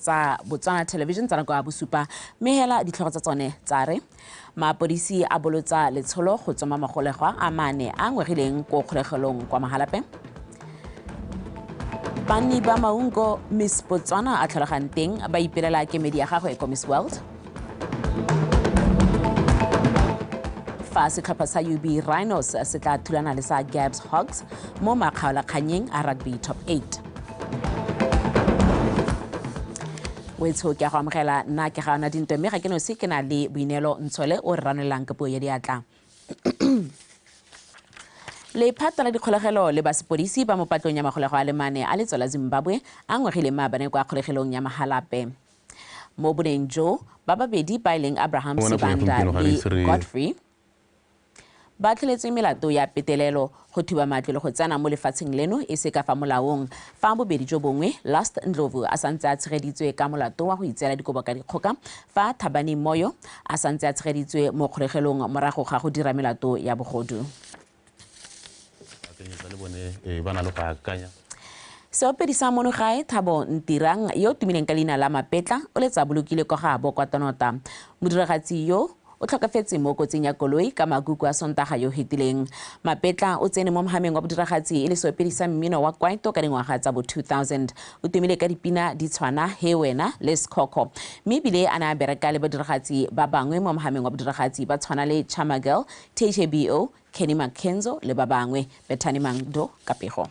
tsa Botswana Television tsa nako ya bosupa mme hela ditlhogo tsa tsone tsa re mapodisi a bolotsa letsholo go tsoma magolegwa a mane a ngwegileng ko kgolegelong kwa Mahalape. Bani ba maungo Miss Botswana a tlhologang teng ba ipelela kemedi ya gagwe ko Miss World. Fa setlhopha sa UB Rhinos se tla thulana le sa Gabs Hogs mo makgaolakganyeng a rugby top 8. Wetso ke a go amogela nna ke ga ona dintwe mme ga ke no se ke na le Boinelo Ntshole o re ranelang ka puo ya diatla. Lephata la dikgolegelo le basepodisi ba mo patlong ya magolego a le mane a letso la Zimbabwe a ngwegile maabane kwa kgolegelong ya Mahalape. Mo boneng jo ba babedi ba ileng Abraham Sibanda le Godfrey ba tlheletswe melato ya petelelo go thuba matlo le go tsena mo lefatsheng leno e se ka fa molaong fa bobedi jo bongwe Last Ndlovu a santse a tshegeditswe ka molato wa go itseela dikobo ka dikgoka fa Thabani Moyo a santse a tshegeditswe mo kgolegelong morago ga go dira melato ya bogodu. Seopedi sa monogae Thabo Ntirang yo tumileng ka leina la Mapetla o letsa bolokile kwa gabo kwa Tonota. Modiragatsi yo o tlhokafetse mo kotsing ya koloi ka maguku a Sontaga yo hetileng. Mapetla o tsene mo mohameng wa bodiragatsi e le seopedi sa mmino wa kwaito ka dingwaga tsa bo 2000. O tumile ka dipina di tshwana He Wena le Skoko. Mme ebile a na bereka le bodiragatsi ba bangwe mo mohameng wa bodiragatsi ba tshwana le Chamagel, TJBO, Kenny Makenzo le ba bangwe. Bethany Mangdo Kapego.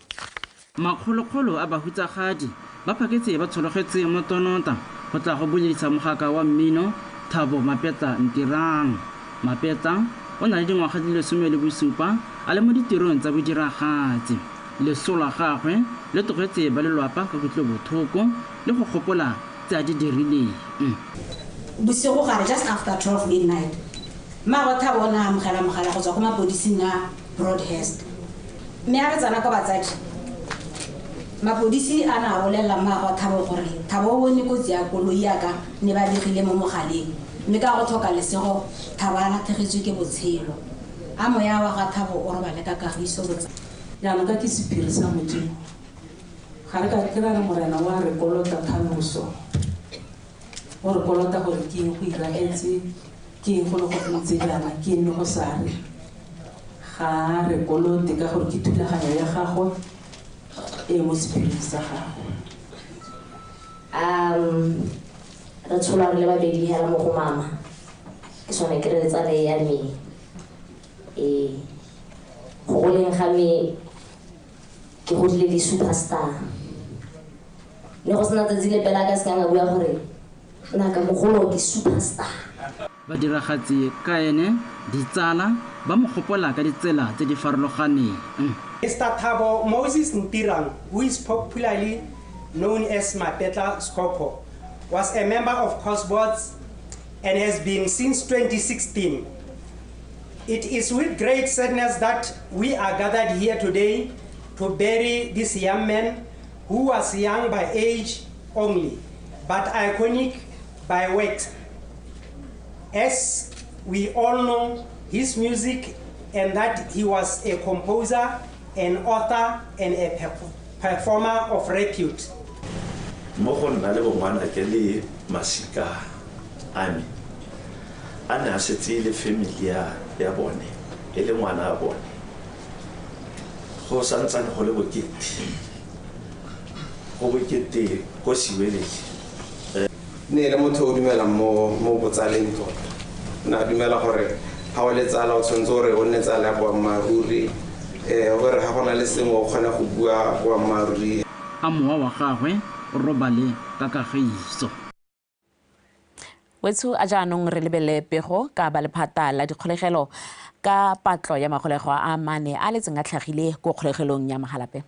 Makgolokgolo a bahutsagadi ba phaketse ba tshologetse mo Tonota go tla go buledisa mogaka wa mmino Thabo Mapetla Ntirang. Mapetla o na le dingwaga di le 17 a le mo ditirong tsa bodiragatsi. Leso la gagwe le tlogetse ba lelapa ka kutlobotlhoko le go gopola tse a di dirileng. Bosigo gare just after 12 midnight ma Thabo ona amogela mogala go tswa go mapodising a Broadhurst. Mme a re tsana kwa batsadi mapodisi a na bolela mma Thabo gore Thabo o bone kotsi ya koloi yaka ne ba digile mo mogaleng mme ka go tlhoka lesego Thabo a latlhegetswe ke botshelo a moya wa ga Thabo o robale ka kagiso botsa ya ka ke sephiri sa Modimo ga re ka kira re morena wa re kolota tlhaloso o re kolota gore ke go iraetse ke go le go ntse jana ke nne go sare ga re kolote ka gore ke thulaganyo ya gagwe e mo sephiri sa gagwe. Re tshola re le babedi hela mo go mama ke sone ke re tsale ya me go goleng ga me ke go dile di superstar le go sena tsatsi le pela ka se ka bua gore na ka mogolo ke superstar. Badiragatsi ka ene ditsala ba mo gopola ka ditsela tse di farologaneng. Mr. Thabo Moses Ntirang, who is popularly known as Mapetla Skoko, was a member of Cosboards and has been since 2016. It is with great sadness that we are gathered here today to bury this young man who was young by age only, but iconic by works. As we all know his music and that he was a composer, an author, and a performer of repute. Mohon na le bongwana ke le masika ami ana setse le family ya bone e le ngwana a bone go santsane go le bokete go siweletse ne le motho o dumela mo botsaleng tota na dumela gore ha o le tsala o tshwantse gore o nne tsala ya boammaaruri gore ga gona le sengwe o kgona go bua boammaaruri. A mowa wa gagwe o robale ka kagiso. Wetso a jaanong re lebelele pego ka ba lephata la dikgolegelo ka patlo ya magolego a mane a letseng a tlhagile go kgolegelong ya Mahalape.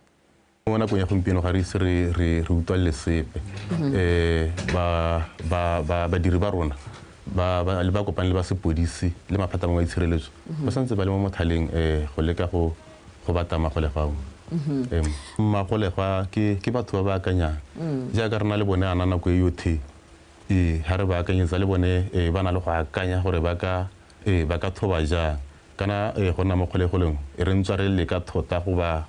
Mo nakong ya gompieno ga re ise re utlwa le sepe badiri ba rona ba kopane le ba sepodisi le maphata mangwe a itshireletso ba santse ba le mo mothaleng go leka go bata magolego magolego ke batho ba akanyang jaaka re na le bone a nako e yotlhe ha re ba akanyetsa le bone ba na le go akanya gore ba ka thoba jang kana go na mo kgolegoleng re ntse re le ka thota go ba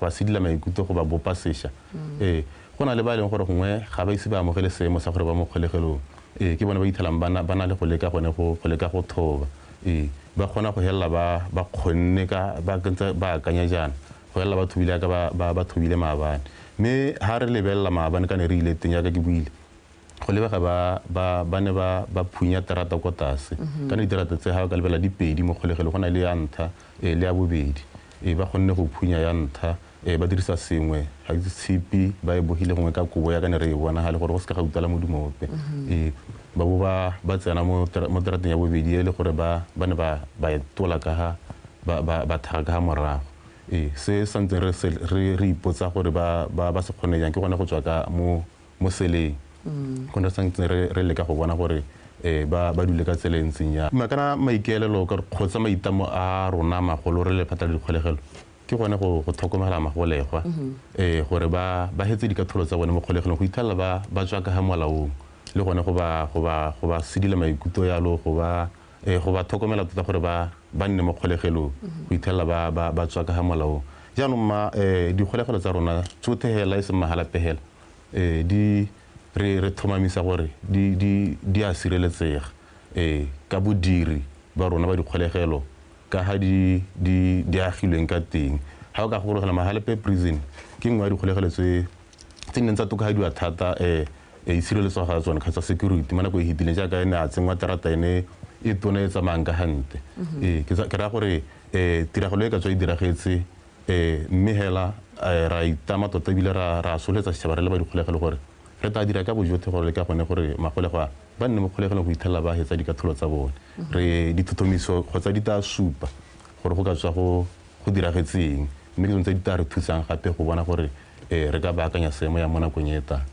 sidila maikutlo go ba bopa sesha go na le ba leng gore gongwe ga ba ise ba amogele seemo sa gore ba mo kgolegelong ke bona ba ithelang ba na le go leka go thoba ba kgona go helela ba kgonne ka ba kentse ba akanya jana go helela ba thubile ka ba thubile maabane mme ha re lebella maabane ka ne re ile teng ya ka ke buile go lebega ba ne ba phunya terata ko tase ka ne diterata tse ha ka lebela dipedi mo kgolegelo go na le ya ntha le ya bobedi ba kgonne go phunya ya ntha ba dirisa sengwe ga tshipi ba e bogile gongwe ka kobo ya ka ne re e bona ga le gore go se ka ga utala modumope ba bo ba tsena mo terateng ya bobedi le gore ba ne ba tola ka ha ba thaga ka morago se santse re ipotsa gore ba se kgone jang ke gone go tswa ka mo seleng go ne santse re leka go bona gore ba dule ka tsela ntseng ya makana maikeelelo ka kgotsa maitamo a rona magolo re le phata le dikgolegelo ke gone go tlhokomela magolegwa gore ba hetse dikatlholo tsa bone mo kgolegelong go ithelela ba tswa ka ha molaong le gone go ba sidila maikutlo yalo go ba tlhokomela tota gore ba nne mo kgolegelong go ithelela ba tswa ka ha molaong jaanong dikgolegelo tsa rona tsotlhe hela e seng magalape hela re thomamisa gore di a sireletsega ka bodiri ba rona ba dikgolegelo ka ha di agilweng ka teng ha o ka gorogela magalape prison ke nngwe ya dikgolegelo tse neng tsa tokafadiwa thata sireletso ga tsone kgotsa security mana go e hitileng jaaka ene a tsengwa terata ene e tona e tsamayang ka gante ke raya gore tiragalo e ka tswa e diragetse mme hela ra itama tota ebile ra soletsa setšhaba re le ba dikgolegelo gore re tla dira ka bojotlhe gore le ka gone gore magolegwa ba nne mo kgolegelong go ithelela ba hetsa dikatlholo tsa bone re dithotomiso kgotsa di tla supa gore go ka tswa go diragetseng mme ke tsone tse di tla re thusang gape go bona gore re ka baakanya seemo ya mo nakong e tlang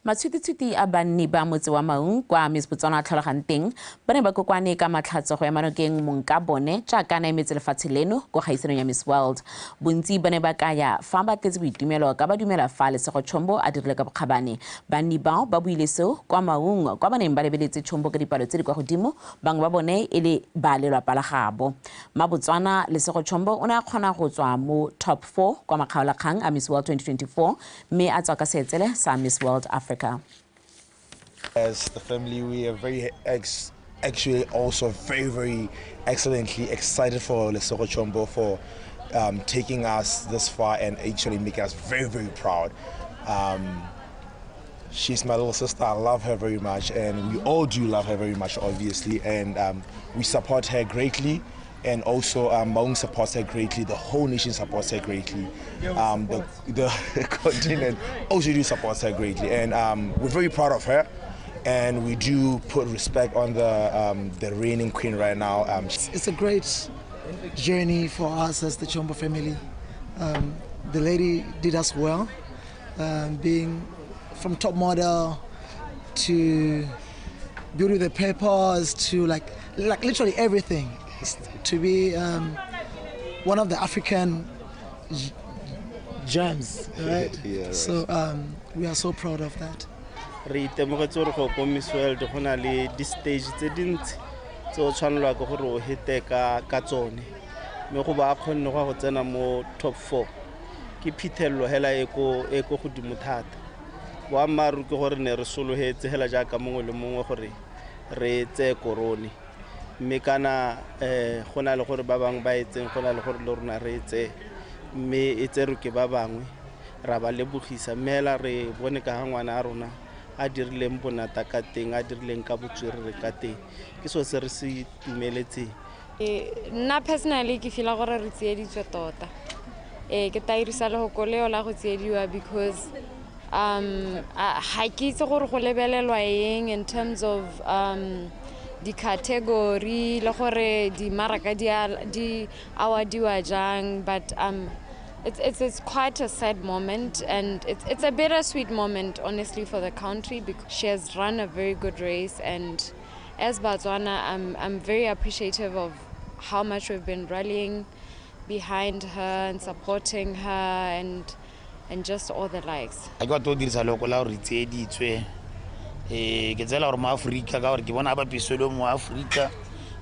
matshwititshwiti a banni ba motse wa Maung kwa Botswana a tlhalogang teng ba ne ba kokwane ka matlhatsego ya manokeng monka bone jaaka na emetse lefatshe leno go gaisanong ya Miss World bontsi ba ne ba kaya fa ba tletse boitumelo ka ba dumela fa Lesego Chombo a dirile ka bokgabane banni bao ba buile seo kwa Maung kwa ba neng ba lebeletse Chombo ka dipalo tse di kwa godimo bangwe ba bone e le ba lelapa la gabo Botswana Lesego Chombo o ne a kgona go tswa mo top 4 kwa makgaolakgang a Miss World 2024 mme a tswa ka seetsele sa Miss World Africa. As the family, we are actually also very excellently excited for Lesego Chombo for taking us this far and actually making us very proud. She's my little sister. I love her very much, and we all do love her very much, obviously, and we support her greatly. And also, Maung supports her greatly. The whole nation supports her greatly. The continent also do supports her greatly, and we're very proud of her. And we do put respect on the reigning queen right now. It's a great journey for us as the Chombo family. The lady did us well, being from top model to beauty with the papers to like literally everything. To be one of the African gems, right? Yeah, right. So we are so proud of that. Re itemogetse gore go ko Miss World go na le di stage tse dintsi tse o tshwanelwa ke gore o hete ka tsone mme go ba kgonne go tsena mo top 4 ke phithello hela e ko godimo thata boammaru ke gore ne re solohetse hela jaaka mongwe le mongwe gore re tse korone mme kana go na le gore ba bangwe ba etseng go na le gore le rona re etse mme e tserwe ke ba bangwe ra ba lebogisa mme hela re bone ka ngwana a rona a dirileng bonata ka teng a dirileng ka botswerere ka teng ke so se re se tumeletseng nna personally ke feel gore re tsieditswe tota ke tairisa le go koleo la go tsiediwa because ha ke itse gore go lebelelwa eng in terms of the category le gore di maraka di awadiwa jang but It's quite a sad moment, and it's a bittersweet moment, honestly, for the country because she has run a very good race, and as Botswana, I'm very appreciative of how much we've been rallying behind her and supporting her and just all the likes. I got to dirisa loko la re tseditswe ke tsela gore mo Africa ka gore ke bona ba pisolo mo Africa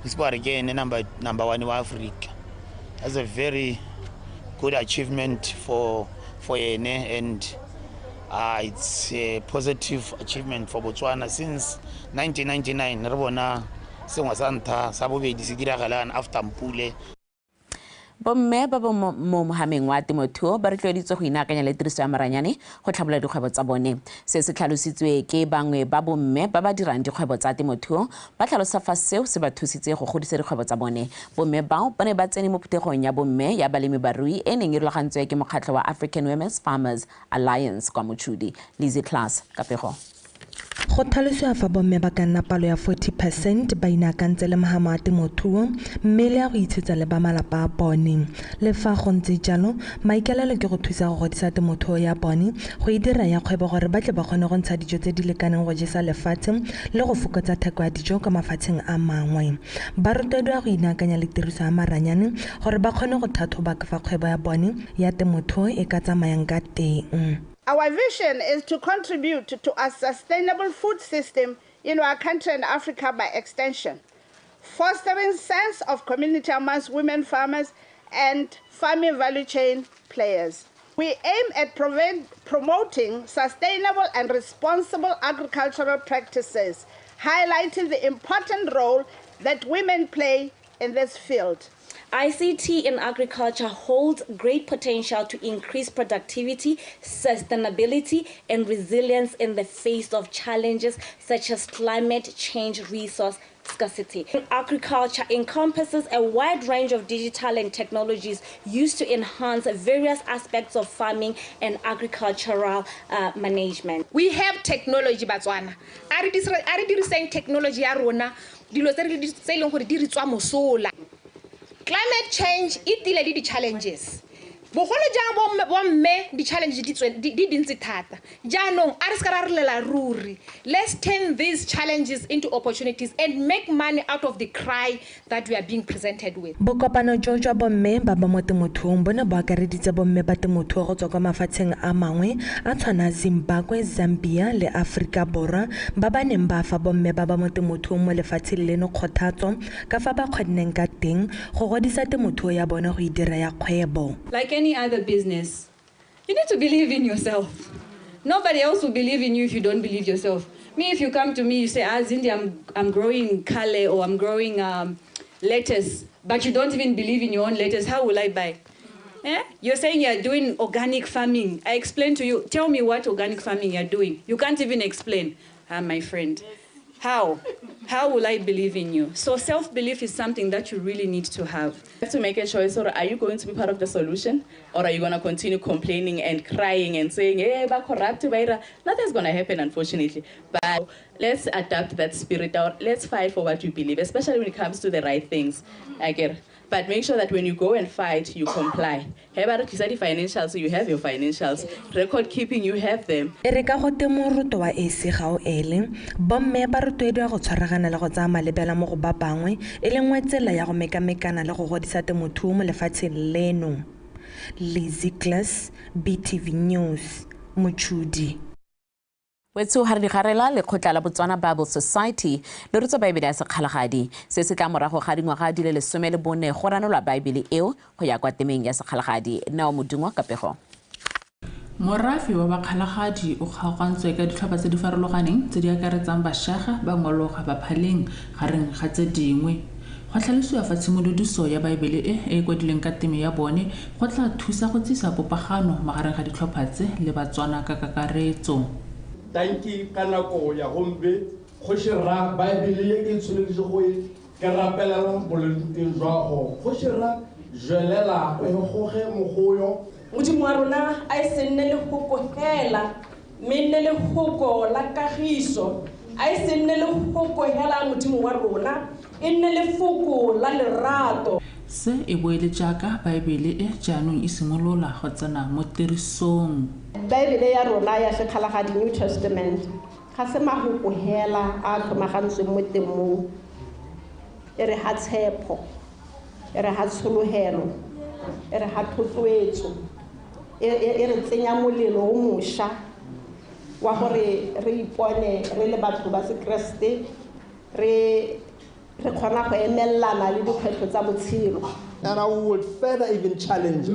it's bare ke ene number 1 wa Africa. That's a very good achievement for ene, and It's a positive achievement for Botswana since 1999. Re bona sengwe sa ntlha sa bobedi se diragalang after Mpule. Bomme ba mo mohameng wa temothuo ba rotloeditswe go inakanya le tiriso ya maranyane go tlhabolola dikgwebo tsa bone. Se se tlhalositswe ke bangwe ba bomme ba ba dirang dikgwebo tsa temothuo ba tlhalosa fa seo se ba thusitse go godisa dikgwebo tsa bone. Bomme bao ba ne ba tsene mo phuthegong ya bomme ya balemibarui e neng e rulagantswe ke mokgatlho wa African Women's Farmers Alliance kwa Mochudi. Lizzie Class ka pego. Go tlhalosiwa fa bomme ba ka nna palo ya 40% ba inakantse le mahama a temothuo mme le a go itshetsa le ba malapa a bone. Le fa go ntse jalo maikaelelo ke go thusa go godisa temothuo ya bone go e dira ya kgwebo gore ba tle ba kgone go ntsha dijo tse di lekaneng go jesa lefatshe le go fokotsa theko ya dijo ka mafatsheng a mangwe. Ba rotloediwa go inakanya le tiriso ya maranyane gore ba kgone go thathoba ka fa kgwebo ya bone ya temothuo e ka tsamayang ka teng. Our vision is to contribute to a sustainable food system in our country and Africa by extension, fostering sense of community amongst women farmers and farming value chain players. We aim at promoting sustainable and responsible agricultural practices, highlighting the important role that women play in this field. ICT in agriculture holds great potential to increase productivity, sustainability, and resilience in the face of challenges such as climate change, resource scarcity. Agriculture encompasses a wide range of digital and technologies used to enhance various aspects of farming and agricultural management. We have technology, Botswana. Are saying technology ya rona dilo tse re leng gore di re tswa mosola. Climate change it dile di challenges. Bogolo jang bomme di challenges di dintsi thata. Jaanong a re ska ra lela ruri. Let's turn these challenges into opportunities and make money out of the cry that we are being presented with. Bokopano jo jwa bomme ba ba mo temothuong bona bo akareditse bomme ba temothuo go tswa kwa mafatsheng a mangwe a tshwana Zimbabwe, Zambia le Afrika Borwa ba ba neng ba fa bomme ba ba mo temothuong mo lefatsheng leno kgothatso ka fa ba kgonneng ka teng go godisa temothuo ya bona go idira ya kgwebo. Like any other business, you need to believe in yourself. Nobody else will believe in you if you don't believe yourself. Me, if you come to me, you say, Zindi, I'm growing kale or I'm growing lettuce, but you don't even believe in your own lettuce, how will I buy? Eh? You're saying you're doing organic farming. I explain to you, tell me what organic farming you're doing. You can't even explain, my friend. How? How will I believe in you? So self-belief is something that you really need to have. You have to make a choice, or are you going to be part of the solution? Or are you going to continue complaining and crying and saying, hey, ba corrupt, nothing's going to happen, unfortunately. But let's adapt that spirit out. Let's fight for what we believe, especially when it comes to the right things. I get it. But make sure that when you go and fight, you comply. How about you study financials, so you have your financials. Record keeping, you have them. Ereka go temoruto wa ese ga o ele bomme ba rotloediwa go tshwaragana le go tsaya malebela mo go ba bangwe e le nngwe tsela ya go mekamekana le go godisa temothuo mo lefatsheng leno. Lizzie Class, BTV News, Mochudi. Wetso ha re garela le khotla la Botswana Bible Society le rutsa Bible ya sekgalagadi se se tla morago ga dingwaga di le 14 go ranolwa Bible eo go ya kwa temeng ya sekgalagadi nao modungwa ka pego. Morafi wa bakgalagadi o kgaogantswe ka ditlhopha tse di farologaneng tse di akaretsang bashaga ba ngologa ba phaleng gareng ga tse dingwe. Go tlhalosiwa fa tshimolodiso ya Bible e kwadileng ka teme ya bone go tla thusa go tsisa popagano magareng ga ditlhopha tse le Batswana ka kakaretso. Tanki ka nako ya gombe go shira Bible ye ke tshwanetse go e ka rapela boleng jwa go shira jelela go goge mogoyo modimo wa rona a isenne le hoko hela menne le hoko la kagiso a isenne le hoko hela modimo wa rona enne le foko la lerato. Se e boele jaaka Bible e jaanong e simolola go tsena mo tirisong. Bible ya rona ya sekgalagadi New Testament ga se mahoko hela a tlhomagantsweng mo temong e re ha tshepo e re ha tsholohelo e re ha thotloetso e re tsenya molelo o mosha wa gore re ipone re le batho ba se Kriste re khona go emellana le dikgwetlho tsa botshelo. And I would further even challenge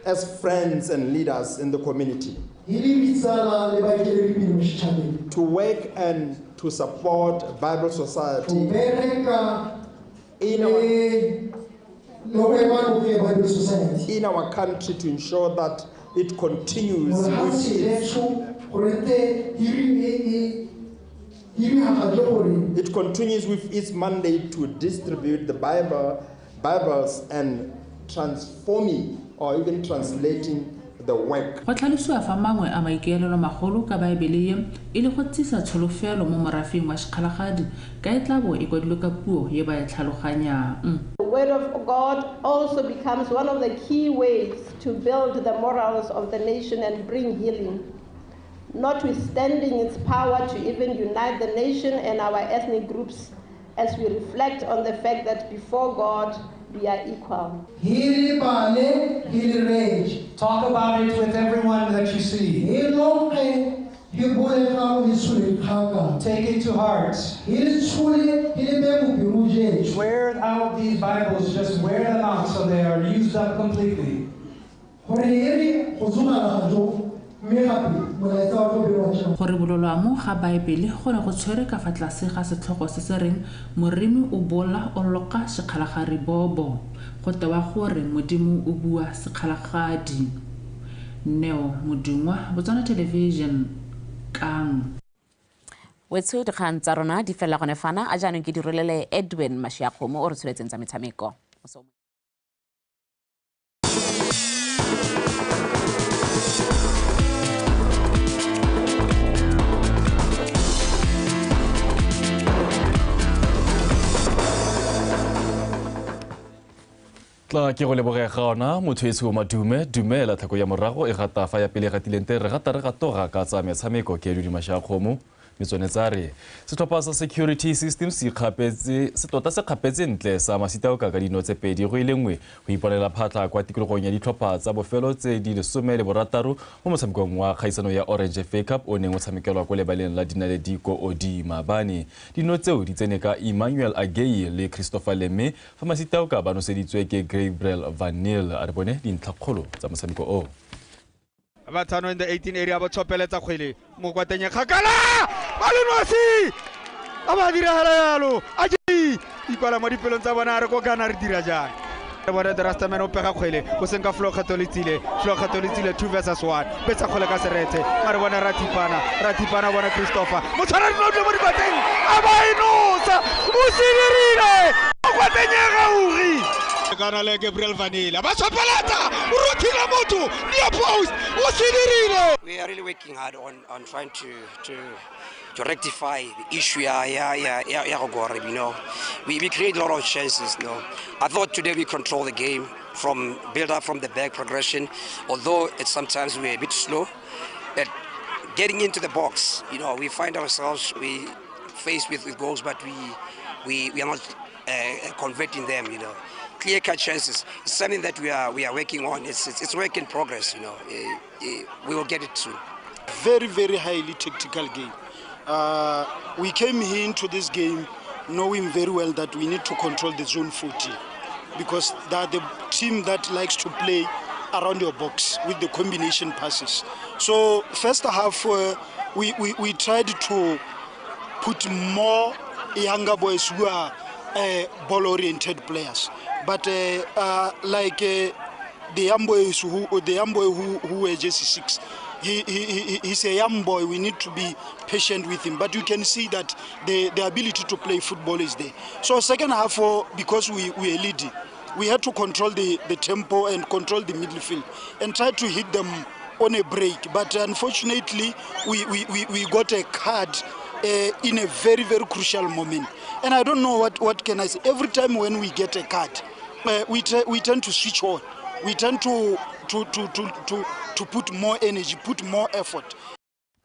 as friends and leaders in the community, to work and to support Bible Society in our country, to ensure that it continues with its mandate to distribute the Bibles and transforming or even translating the work. Go tlhalosiwa fa mangwe a maikaelelo magolo ka Baebele ye e le go tsisa tsholofelo mo morafeng wa Sekgalagadi ka e tla bo e kwadilwe ka puo ye ba e tlhaloganyang. The Word of God also becomes one of the key ways to build the morals of the nation and bring healing, notwithstanding its power to even unite the nation and our ethnic groups as we reflect on the fact that before God we are equal. Talk about it with everyone that you see. Take it to heart. Wear out these Bibles, just wear them out so they are used up completely. Gore bololamo ga Baebele go ne go tshwere ka fa tlase ga setlhogo se se reng moremi o bola o loka sekgalagari bobo go tewa gore modimo o bua sekgalagadi. Neo Modungwa, Botswana Television, Kang. Wetsu dikgang tsa rona di fela gone fana a jaanong ke di rolele Edwin Mashiakgomo o re tsholetseng tsa metshameko. Tla ke go lebogela gona motho ese o madume dumela thako ya morago e gata fa ya pele gatilente re gata toga ka tsa metshameko ke Edwin Mashiakgomo metsonetsare setlhopha sa security system se tota se kgapetse ntle sa masitao ka dino tse pedi go ilengwe go iponela phatla kwa tikologong ya ditlhopha tsa bofelo tse di 16 mo motshamekong wa kgaisano ya Orange FA Cup o neng o tshamekelwa kwa lebaleng la dinaledi ko Odi Mabane. Dino tseo di tsene ka Emmanuel Agei le Christopher Leme fa masitao ka ba noseditswe ke Gabriel Vanil a re bone dintlhakgolo tsa motshameko o. Batano in the 18 area ba tshopeletsa kgwele mo kwateng kgakala Malunosi aba dira halalo aji ikwala mo dipelong tsa bona re go kana re dira jang bona the rastaman o pega kgwele go senka Flo Khatolitsile 2 versus 1 betsa kgole ka seretse mare bona ratipana bona Christopher mo tshwara dino mo dikwateng aba inosa o sidirile mo kwateng gauri kana le Gabriel Vanilla ba tsopelata o rothile motho ni post o sidirile. We are really working hard on trying to rectify the issue you know. We create a lot of chances, you know. I thought today we control the game from build up from the back progression, although it's sometimes we're a bit slow at getting into the box. You know, we find ourselves faced with goals, but we are not converting them, you know. Clear-cut chances. It's something that we are working on. It's work in progress, you know. We will get it soon. Very, very highly tactical game. We came here into this game knowing very well that we need to control the zone 40 because they are the team that likes to play around your box with the combination passes. So first half we tried to put more younger boys who are ball-oriented players. But like the young boy who were just 6, he's a young boy. We need to be patient with him. But you can see that the ability to play football is there. So second half, because we were leading, we had to control the tempo and control the midfield and try to hit them on a break. But unfortunately, we got a card in a very, very crucial moment. And I don't know what can I say. Every time when we get a card, we tend to switch on. We tend to put more energy, put more effort.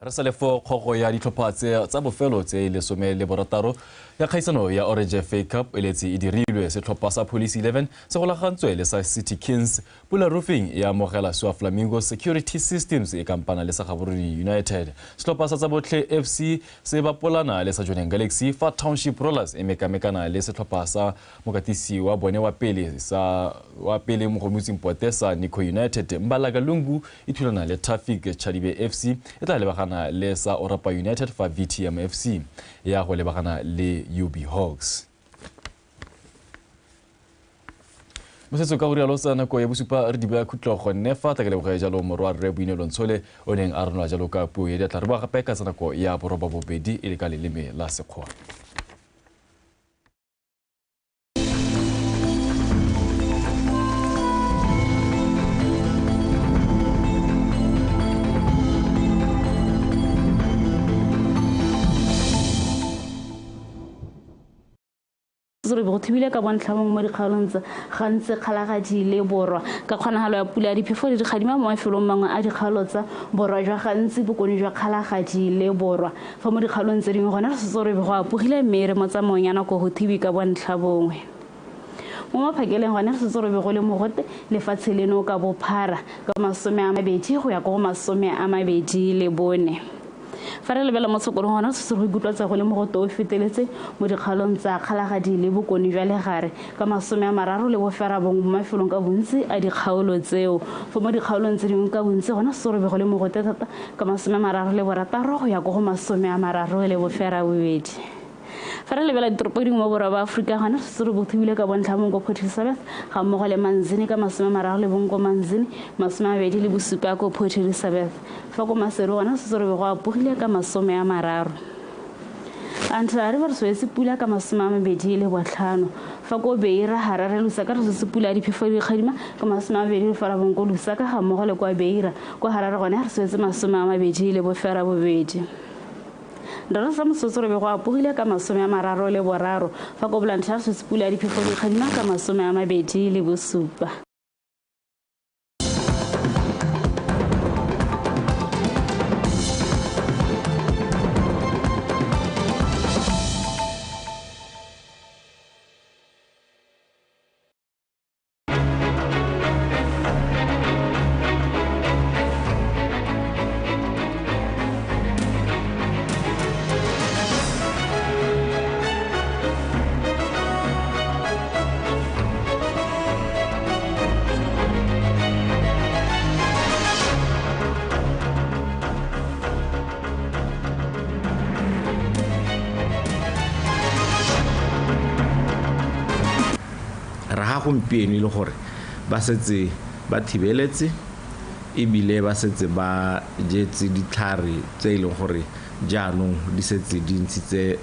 Re sa le fo kgogo ya ditlhopha tsa bofelo tse 16 ya kgaisano ya Orange FA Cup eletsi e dirilwe setlhopha sa Police 11 se golagantswe le sa City Kings. Pula Roofing ya amogela Swa Flamingo Security Systems e kampana le sa Gaborone United. Setlhopha sa Botle FC se bapolana le sa Johnny Galaxy fa Township Rollers e mekamekana le setlhopha sa mokatisi wa bone wa pele mogomutsi Mpotesa NAKO United. Mbalaga Lungu e thulana le Traffic Chadibe FC e tla lebagana le sa Orapa United fa VTM FC ya go lebagana le UB Hawks. Mosetso ka gore losa nako ya bosupa re diba khutlo go nefa ta ke le go jalo morwa re buinelo ntshole o neng a rona jalo ka puo ya tla re ba gape ka nako ya boroba bobedi e le ka leleme la sekgwa. re bo thibile ka bontlhamong mo dikgaolong tsa gantse kgalagadi le borwa ka kgonagalo ya pula di phefo di gadima mo mafelong mangwe a dikgaolo tsa borwa jwa gantsi bokone jwa kgalagadi le borwa fa mo dikgaolong tse dingwe gona re setse re go apogile mere mo tsamaong ya nako go thibi ka bontlhabongwe mo maphakeleng gona re setse re go le mogote lefatshe leno ka bophara ka 20 go ya go 24 fa re lebela mo tshokolong gona se go ikutlwa tsa go le mogoto o feteletse mo dikgaolong tsa kgalagadi le bokone jwa legare ka 30 le bofera bong mo mafelong ka bontsi a dikgaolo tseo fa mo dikgaolong tse dingwe ka bontsi gona se re go le mogote thata ka 36 go ya go 30 le bofera bobedi fa re lebela ditoropo dingwe mo borwa ba Afrika gana se re bothibile ka bontlhamong go Port Elizabeth ga mmogo le Manzini ka 30 le bongo Manzini 27 le BOSUPA ko Port Elizabeth fa go Masero gona se re go apogile ka 30 Antra re ba se pula ka 25 fa go Beira Harare lusa ka se pula di phefo di khadima ka 20 fa la bongo lusa ka ga mmogo le kwa Beira go Harare gona re se 20 le bofera bobedi Ndara sa mosotso re be go apogile ka 33 fa go Blantyre se pula di phefo di khadima ka 27 le bosupa gompieno ile gore ba setse ba thibeletse ebile ba setse ba jetse ditlhare tse ile gore jaanong di setse di ntshitse